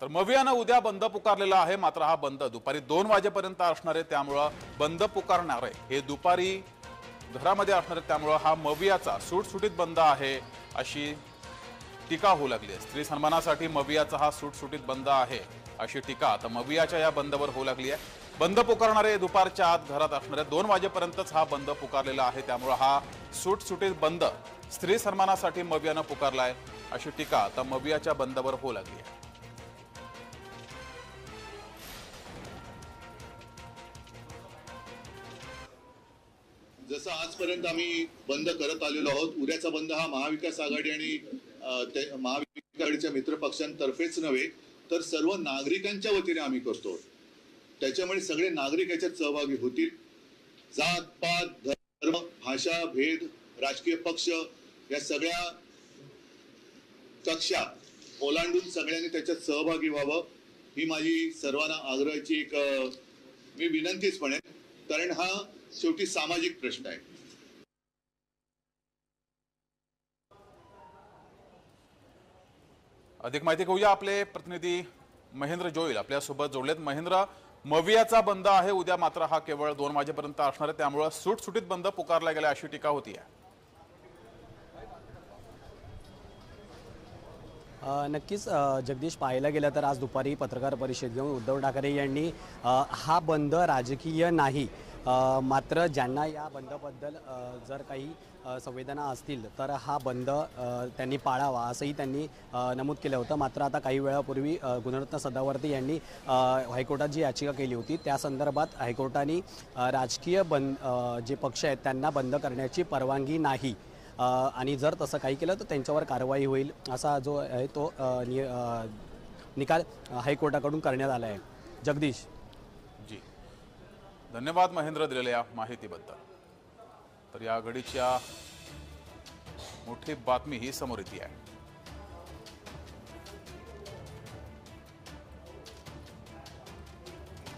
तर मवियानं उद्या बंद पुकारलेला आहे, मात्र हा बंद दुपारी 2 वाजेपर्यंत असणार आहे। त्यामुळे बंद पुकारणारे हे दुपारी घरामध्ये असणार आहे, त्यामुळे हा मवियाचा सुटसुटीत बंद आहे अशी टीका होऊ लागली आहे। स्त्री सन्मानासाठी मवियाचा हा सुटसुटीत बंद आहे अशी टीका आता मवियाच्या या बंदवर होऊ लागली आहे। बंद पुकारणारे दुपारच्या आत घरात असणारे 2 वाजेपर्यंतच हा बंद पुकारलेला आहे, त्यामुळे हा सुटसुटीत बंद स्त्री सन्मानासाठी मवियानं पुकारलाय अशी टीका आता मवियाच्या बंदवर होऊ लागली आहे। जसं आजपर्यंत आम्ही बंद करत आलेलो आहोत, उद्याचा बंद हा महाविकास आघाडी आणि महाविकास आघाडीच्या मित्र पक्षांतर्फेच नव्हे तर सर्व नागरिकांच्या वतीने आम्ही करतो। त्याच्यामुळे सगळे नागरिक याच्यात सहभागी होतील। जात पात धर्म भाषा भेद राजकीय पक्ष या सगळ्या कक्षा ओलांडून सगळ्यांनी त्याच्यात सहभागी व्हावं ही माझी सर्वांना आग्रहाची एक मी विनंतीच म्हणेन, कारण हा शेवटी सामाजिक प्रश्न आहे। अधिक माहिती घेऊया, आपले प्रतिनिधी महेंद्र जोईल आपल्या सोबत जोडलेत। महेंद्र, मवियाचा बंद आहे उद्या, मात्र हा केवळ 2 वाजेपर्यंत असणार आहे, त्यामुळे सुटसुटीत बंद पुकारला गेला अशी टीका होती आहे। नक्कीच जगदीश, पाहायला गेलं तर आज दुपारी पत्रकार परिषद घेऊन उद्धव ठाकरे यांनी हा बंद राजकीय नाही, मात्र ज्यांना या बंदबद्दल जर काही संवेदना असतील तर हा बंद त्यांनी पाळावा असंही त्यांनी नमूद केलं होतं। मात्र आता काही वेळापूर्वी गुणरत्न सदावर्ते यांनी हायकोर्टात जी याचिका केली होती त्या संदर्भात हायकोर्टाने राजकीय जे पक्ष आहेत त्यांना बंद करण्याची परवानगी नाही आणि जर तसं काही केलं तर त्यांच्यावर कारवाई होईल असा जो आहे तो निकाल हायकोर्टाकडून करण्यात आला आहे। जगदीश जी, धन्यवाद महेंद्र दिलेल्या माहितीबद्दल। तर या घडीच्या मोठी बातमी ही समोर येते आहे।